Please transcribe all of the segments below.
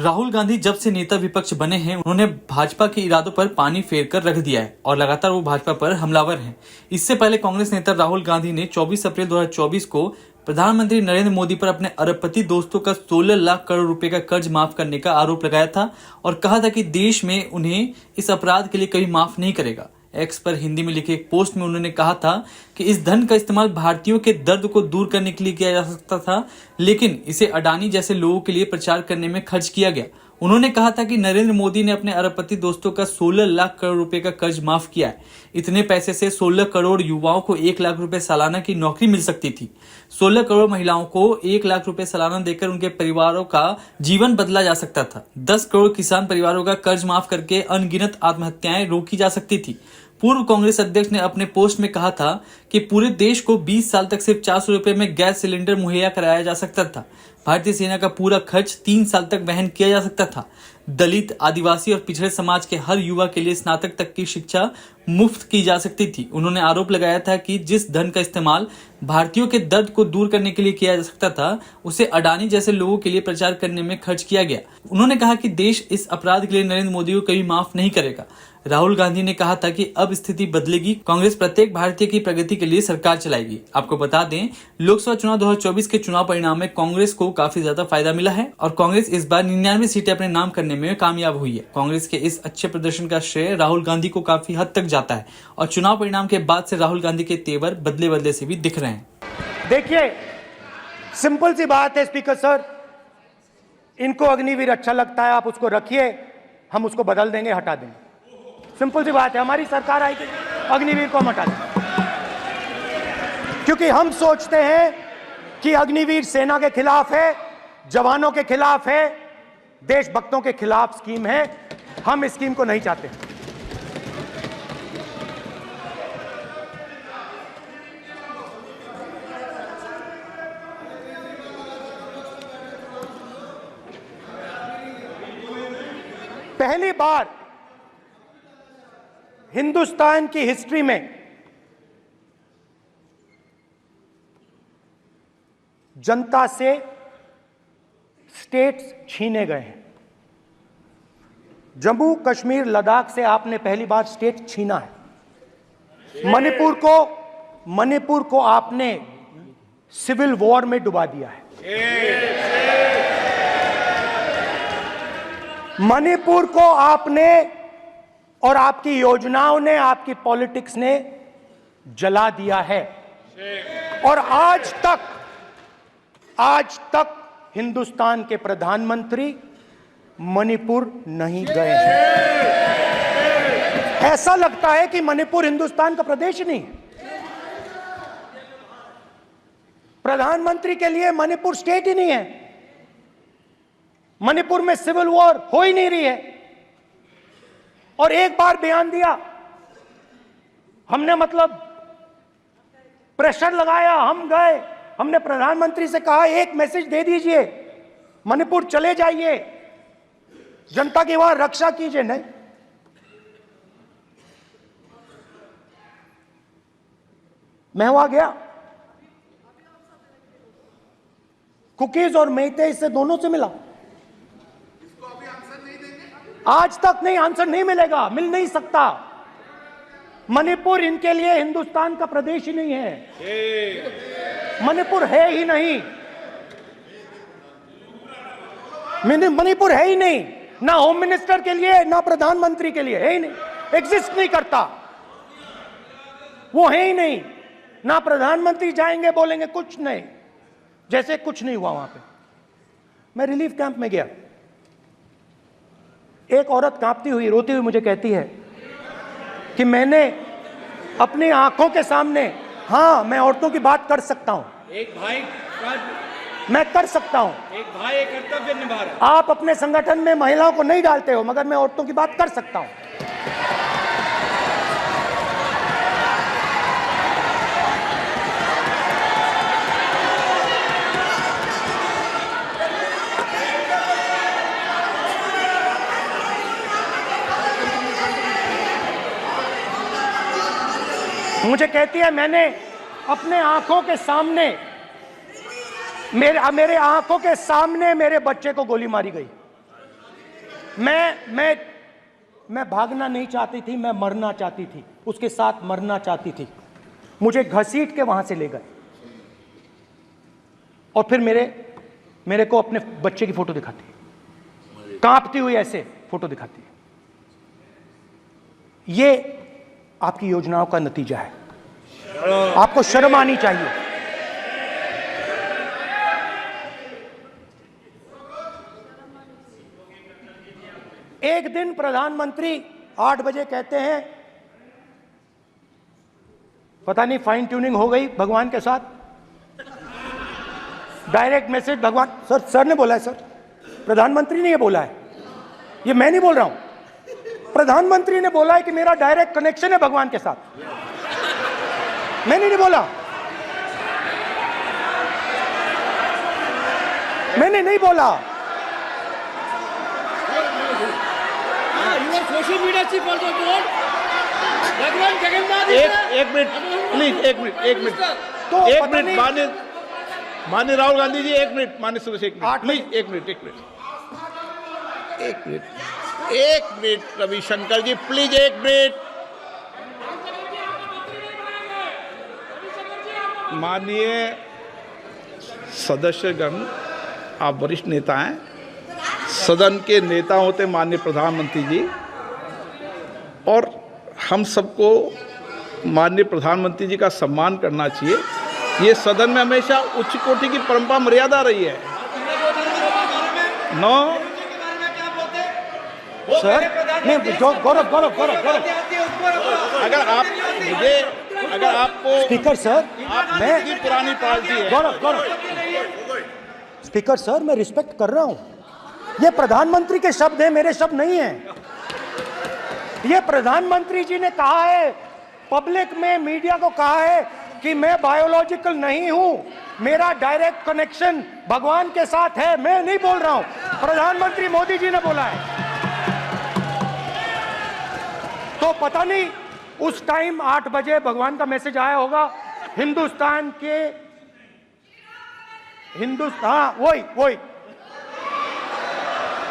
राहुल गांधी जब से नेता विपक्ष बने हैं, उन्होंने भाजपा के इरादों पर पानी फेर कर रख दिया है और लगातार वो भाजपा पर हमलावर हैं। इससे पहले कांग्रेस नेता राहुल गांधी ने 24 अप्रैल 2024 को प्रधानमंत्री नरेंद्र मोदी पर अपने अरबपति दोस्तों का 16 लाख करोड़ रुपए का कर्ज माफ करने का आरोप लगाया था और कहा था कि देश में उन्हें इस अपराध के लिए कभी माफ नहीं करेगा। एक्स पर हिंदी में लिखे एक पोस्ट में उन्होंने कहा था कि इस धन का इस्तेमाल भारतीयों के दर्द को दूर करने के लिए किया जा सकता था, लेकिन इसे अडानी जैसे लोगों के लिए प्रचार करने में खर्च किया गया। उन्होंने कहा था कि नरेंद्र मोदी ने अपने अरबपति दोस्तों का 16 लाख करोड़ रुपए का कर्ज माफ किया है। इतने पैसे से 16 करोड़ युवाओं को 1 लाख रुपए सालाना की नौकरी मिल सकती थी। 16 करोड़ महिलाओं को 1 लाख रुपए सालाना देकर उनके परिवारों का जीवन बदला जा सकता था। 10 करोड़ किसान परिवारों का कर्ज माफ करके अनगिनत आत्महत्याएं रोकी जा सकती थी। पूर्व कांग्रेस अध्यक्ष ने अपने पोस्ट में कहा था कि पूरे देश को 20 साल तक सिर्फ 400 रुपए में गैस सिलेंडर मुहैया कराया जा सकता था। भारतीय सेना का पूरा खर्च 3 साल तक वहन किया जा सकता था। दलित, आदिवासी और पिछड़े समाज के हर युवा के लिए स्नातक तक की शिक्षा मुफ्त की जा सकती थी। उन्होंने आरोप लगाया था कि जिस धन का इस्तेमाल भारतीयों के दर्द को दूर करने के लिए किया जा सकता था, उसे अडानी जैसे लोगों के लिए प्रचार करने में खर्च किया गया। उन्होंने कहा कि देश इस अपराध के लिए नरेंद्र मोदी को कभी माफ नहीं करेगा। राहुल गांधी ने कहा था कि अब स्थिति बदलेगी, कांग्रेस प्रत्येक भारतीय की प्रगति के लिए सरकार चलाएगी। आपको बता दें, लोकसभा चुनाव 2024 के चुनाव परिणाम में कांग्रेस को काफी ज्यादा फायदा मिला है और कांग्रेस इस बार 99 सीटें अपने नाम करने में कामयाब हुई है। कांग्रेस के इस अच्छे प्रदर्शन का श्रेय राहुल गांधी को काफी हद तक जाता है और चुनाव परिणाम के बाद से राहुल गांधी के तेवर बदले बदले से भी दिख रहे हैं। देखिए, सिंपल सी बात है स्पीकर सर, इनको अग्निवीर अच्छा लगता है, आप उसको रखिए, हम उसको बदल देंगे, हटा देंगे। सिंपल सी बात है, हमारी सरकार आएगी, अग्निवीर को हम हटा देंगे, क्योंकि हम सोचते हैं कि अग्निवीर सेना के खिलाफ है, जवानों के खिलाफ है, देशभक्तों के खिलाफ स्कीम है। हम इस स्कीम को नहीं चाहते। पहली बार हिंदुस्तान की हिस्ट्री में जनता से स्टेट्स छीने गए हैं। जम्मू कश्मीर लद्दाख से आपने पहली बार स्टेट छीना है। मणिपुर को आपने सिविल वॉर में डुबा दिया है। मणिपुर को आपने और आपकी योजनाओं ने, आपकी पॉलिटिक्स ने जला दिया है और आज तक हिंदुस्तान के प्रधानमंत्री मणिपुर नहीं गए हैं। ऐसा लगता है कि मणिपुर हिंदुस्तान का प्रदेश ही नहीं है। प्रधानमंत्री के लिए मणिपुर स्टेट ही नहीं है। मणिपुर में सिविल वॉर हो ही नहीं रही है। और एक बार बयान दिया हमने, मतलब प्रेशर लगाया, हम गए, हमने प्रधानमंत्री से कहा एक मैसेज दे दीजिए, मणिपुर चले जाइए, जनता की वहां रक्षा कीजिए। नहीं, मैं वहां गया, कुकीज और मेइतेई से दोनों से मिला। आज तक नहीं, आंसर नहीं मिलेगा, मिल नहीं सकता। मणिपुर इनके लिए हिंदुस्तान का प्रदेश ही नहीं है। मणिपुर है ही नहीं, मणिपुर है ही नहीं, ना होम मिनिस्टर के लिए, ना प्रधानमंत्री के लिए, है ही नहीं, एग्जिस्ट नहीं करता, वो है ही नहीं। ना प्रधानमंत्री जाएंगे बोलेंगे कुछ नहीं, जैसे कुछ नहीं हुआ वहां पे। मैं रिलीफ कैंप में गया, एक औरत कांपती हुई, रोती हुई मुझे कहती है कि मैंने अपनी आंखों के सामने, हाँ मैं औरतों की बात कर सकता हूं, एक भाई मैं कर सकता हूं, एक भाई एक कर्तव्य निभा रहा। आप अपने संगठन में महिलाओं को नहीं डालते हो, मगर मैं औरतों की बात कर सकता हूं। मुझे कहती है मैंने अपने आंखों के सामने, मेरे आंखों के सामने मेरे बच्चे को गोली मारी गई। मैं भागना नहीं चाहती थी, मैं मरना चाहती थी, उसके साथ मरना चाहती थी। मुझे घसीट के वहां से ले गए और फिर मेरे को अपने बच्चे की फोटो दिखाती है, कांपती हुई ऐसे फोटो दिखाती है। ये आपकी योजनाओं का नतीजा है, आपको शर्म आनी चाहिए। एक दिन प्रधानमंत्री 8 बजे कहते हैं, पता नहीं फाइन ट्यूनिंग हो गई भगवान के साथ, डायरेक्ट मैसेज भगवान। सर ने बोला है, सर प्रधानमंत्री ने ये बोला है, ये मैं नहीं बोल रहा हूं, प्रधानमंत्री ने बोला है कि मेरा डायरेक्ट कनेक्शन है भगवान के साथ। मैंने नहीं बोला, मैंने नहीं बोला। Social media chief also told भगवान जगन्नाथ। एक मिनट प्लीज, एक मिनट तो एक पता मिनट नहीं- माननीय राहुल गांधी जी, एक मिनट, माननीय सुरेश, एक मिनट 8 प्लीज, एक मिनट रविशंकर जी, प्लीज एक मिनट। माननीय सदस्यगण, आप वरिष्ठ नेता हैं, सदन के नेता होते माननीय प्रधानमंत्री जी, और हम सबको माननीय प्रधानमंत्री जी का सम्मान करना चाहिए। ये सदन में हमेशा उच्च कोटि की परंपरा मर्यादा रही है। नो सर नहीं, गौरव अगर आपको स्पीकर सर, मैं की पुरानी पार्टी है। गौरव स्पीकर सर, मैं रिस्पेक्ट कर रहा हूं। ये प्रधानमंत्री के शब्द हैं, मेरे शब्द नहीं हैं। ये प्रधानमंत्री जी ने कहा है, पब्लिक में, मीडिया को कहा है कि मैं बायोलॉजिकल नहीं हूं, मेरा डायरेक्ट कनेक्शन भगवान के साथ है। मैं नहीं बोल रहा हूं, प्रधानमंत्री मोदी जी ने बोला है। तो पता नहीं उस टाइम 8 बजे भगवान का मैसेज आया होगा हिंदुस्तान, वही।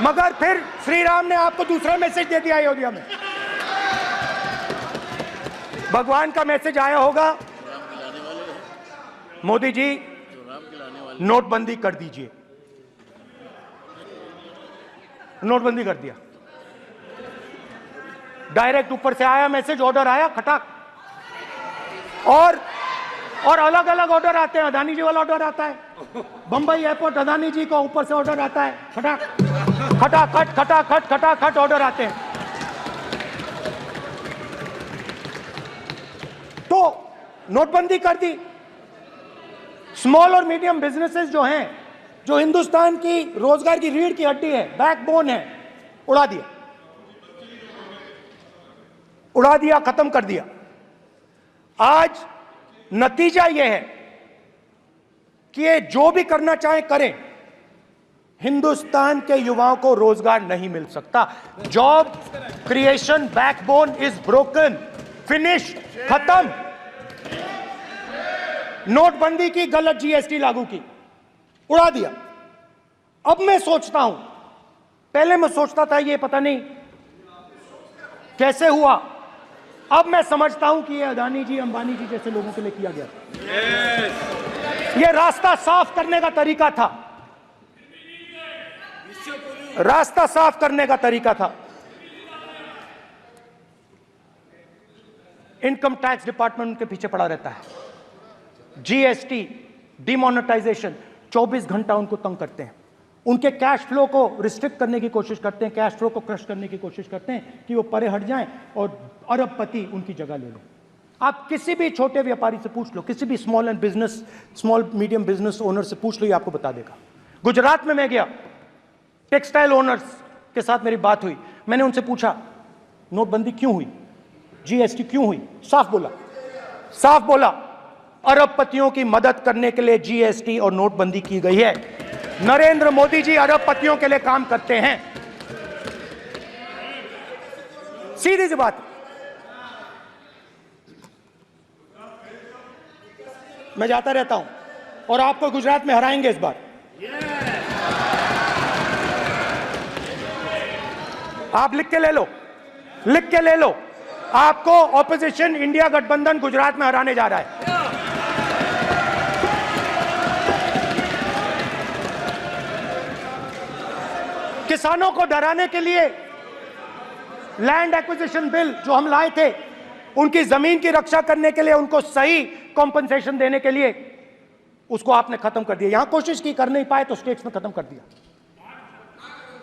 मगर फिर श्री राम ने आपको दूसरा मैसेज दे दिया अयोध्या में। भगवान का मैसेज आया होगा, मोदी जी नोटबंदी कर दीजिए। नोटबंदी कर दिया, डायरेक्ट ऊपर से आया मैसेज, ऑर्डर आया खटाक। और अलग अलग ऑर्डर आते हैं। अदानी जी वाला ऑर्डर आता है, बंबई एयरपोर्ट अदानी जी को ऊपर से ऑर्डर आता है, खटाखट ऑर्डर आते हैं। तो नोटबंदी कर दी। स्मॉल और मीडियम बिजनेसेस जो हैं, जो हिंदुस्तान की रोजगार की रीढ़ की हड्डी है, बैकबोन है, उड़ा दिया, खत्म कर दिया। आज नतीजा यह है कि ये जो भी करना चाहे करें, हिंदुस्तान के युवाओं को रोजगार नहीं मिल सकता। Job creation backbone is broken, finish, खत्म। नोटबंदी की, गलत जीएसटी लागू की, उड़ा दिया। अब मैं सोचता हूं, पहले मैं सोचता था ये पता नहीं कैसे हुआ, अब मैं समझता हूं कि ये अदानी जी, अंबानी जी जैसे लोगों के लिए किया गया था। ये रास्ता साफ करने का तरीका था, रास्ता साफ करने का तरीका था। इनकम टैक्स डिपार्टमेंट उनके पीछे पड़ा रहता है। जीएसटी, डिमोनेटाइजेशन, 24 घंटा उनको तंग करते हैं। उनके कैश फ्लो को रिस्ट्रिक्ट करने की कोशिश करते हैं, कैश फ्लो को क्रश करने की कोशिश करते हैं कि वो परे हट जाएं और अरबपति उनकी जगह ले लें। आप किसी भी छोटे व्यापारी से पूछ लो, किसी भी स्मॉल मीडियम बिजनेस ओनर से पूछ लो, ये आपको बता देगा। गुजरात में मैं गया, टेक्सटाइल ओनर्स के साथ मेरी बात हुई। मैंने उनसे पूछा नोटबंदी क्यों हुई, जीएसटी क्यों हुई? साफ बोला अरबपतियों की मदद करने के लिए जीएसटी और नोटबंदी की गई है। नरेंद्र मोदी जी अरबपतियों के लिए काम करते हैं, सीधी सी बात। मैं जाता रहता हूं और आपको गुजरात में हराएंगे इस बार। आप लिख के ले लो, लिख के ले लो। आपको ऑपोजिशन इंडिया गठबंधन गुजरात में हराने जा रहा है। किसानों को डराने के लिए लैंड एक्विजिशन बिल जो हम लाए थे, उनकी जमीन की रक्षा करने के लिए, उनको सही कॉम्पनसेशन देने के लिए, उसको आपने खत्म कर दिया। यहां कोशिश की, कर नहीं पाए तो स्टेट्स में खत्म कर दिया,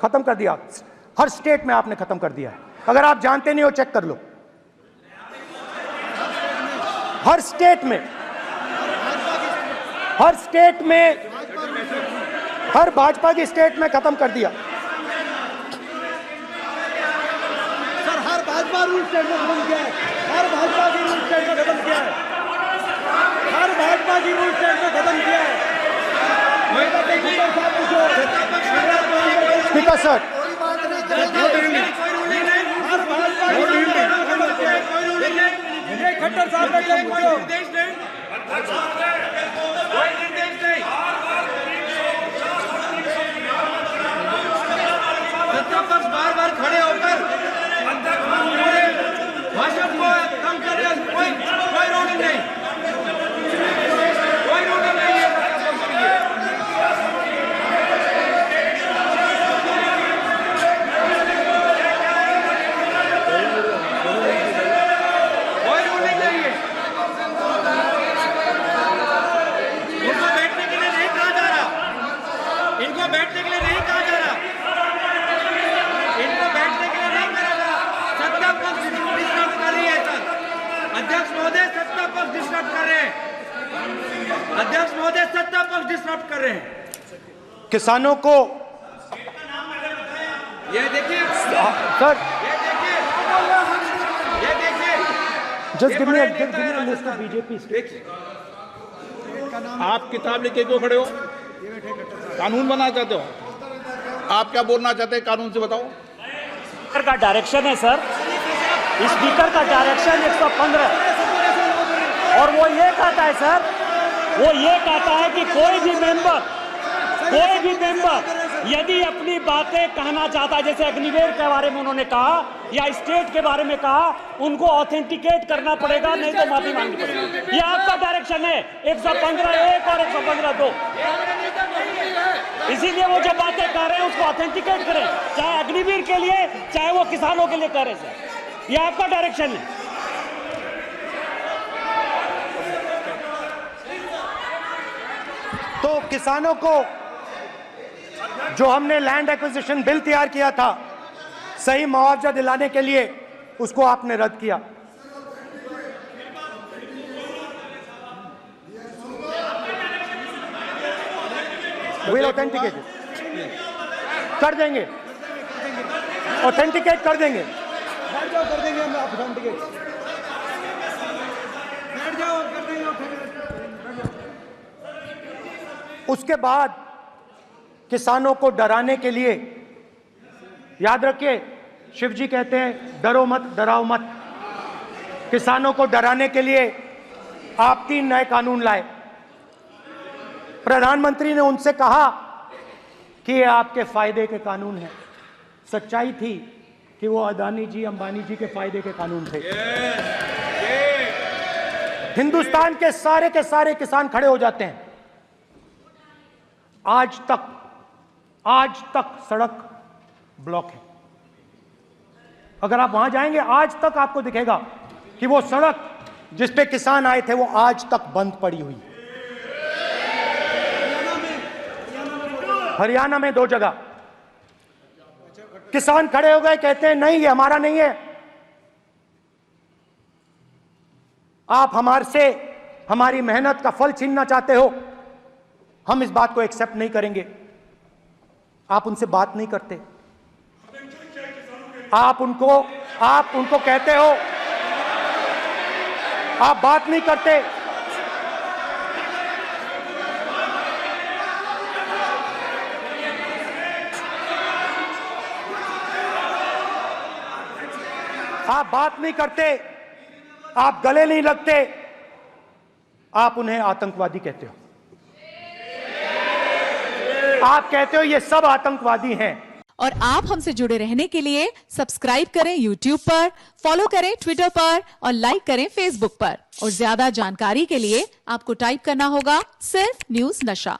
खत्म कर दिया। हर स्टेट में आपने खत्म कर दिया है। अगर आप जानते नहीं हो, चेक कर लो। हर स्टेट में, हर स्टेट में, हर भाजपा की स्टेट में खत्म कर दिया। सर, हर भाजपा रूल स्टेट में खत्म किया है। हर भाजपा की रूल स्टेट में खत्म किया है। हर भाजपा की रूल स्टेट में खत्म किया है। स्पीकर सर, खट्टर साहब का क्या पूछो? सत्तापक्ष बार-बार खड़े होकर भाषण को कम कर रहे हैं। कोई रूलिंग नहीं, कोई रूलिंग नहीं है। कोई रूलिंग नहीं है। इनको बैठने के लिए नहीं कहा जा रहा, इनको बैठने के लिए नहीं कहा जा रहा, इनको बैठने के लिए नहीं कहा जा रहा। सत्ता पक्ष डिस्टर्ब कर रही है सर। अध्यक्ष महोदय, सत्ता पक्ष डिस्टर्ब कर रहे हैं। अध्यक्ष महोदय, सत्ता पक्ष डिस्टर्ब कर रहे हैं। किसानों को, ये देखिए सर, ये देखिए, ये देखिए, जस्ट गिव मी ये अ बड़े लिस्ट ऑफ बीजेपी स्टेट्स। आप किताब लेके क्यों खड़े हो? कानून बनाना चाहते हो? आप क्या बोलना चाहते हैं, कानून से बताओ। स्पीकर का डायरेक्शन है सर, स्पीकर का डायरेक्शन 115, और वो ये कहता है सर, वो ये कहता है कि कोई भी मेंबर यदि अपनी बातें कहना चाहता है, जैसे अग्निवीर के बारे में उन्होंने कहा या स्टेट के बारे में कहा, उनको ऑथेंटिकेट करना पड़ेगा, नहीं तो माफी मांगनी पड़ेगी। ये आपका डायरेक्शन है 115(1) और 115(2). इसीलिए वो जो बातें कर रहे हैं उसको ऑथेंटिकेट करें, चाहे अग्निवीर के लिए, चाहे वो किसानों के लिए कर रहे सर। ये आपका डायरेक्शन है। तो किसानों को जो हमने लैंड एक्विजिशन बिल तैयार किया था, सही मुआवजा दिलाने के लिए, उसको आपने रद्द किया। विल ऑथेंटिकेट कर देंगे, ऑथेंटिकेट कर देंगे। बैठ जाओ, कर देंगे हम ऑथेंटिकेट। बैठ जाओ, कर देंगे ऑथेंटिकेट। उसके बाद किसानों को डराने के लिए, याद रखिए, शिवजी कहते हैं डरो मत, डराओ मत। किसानों को डराने के लिए आप 3 नए कानून लाए। प्रधानमंत्री ने उनसे कहा कि ये आपके फायदे के कानून हैं। सच्चाई थी कि वो अदानी जी, अंबानी जी के फायदे के कानून थे। हिंदुस्तान के सारे किसान खड़े हो जाते हैं। आज तक सड़क ब्लॉक है। अगर आप वहां जाएंगे, आज तक आपको दिखेगा कि वो सड़क जिस पे किसान आए थे, वो आज तक बंद पड़ी हुई। हरियाणा में 2 जगह किसान खड़े हो गए, कहते हैं नहीं, ये हमारा नहीं है। आप हमारे हमारी मेहनत का फल छीनना चाहते हो, हम इस बात को एक्सेप्ट नहीं करेंगे। आप उनसे बात नहीं करते, आप उनको कहते हो, आप बात नहीं करते। आप बात नहीं करते, आप गले नहीं लगते, आप उन्हें आतंकवादी कहते हो। आप कहते हो ये सब आतंकवादी हैं। और आप हमसे जुड़े रहने के लिए सब्सक्राइब करें YouTube पर, फॉलो करें ट्विटर पर और लाइक करें Facebook पर। और ज्यादा जानकारी के लिए आपको टाइप करना होगा सिर्फ न्यूज नशा।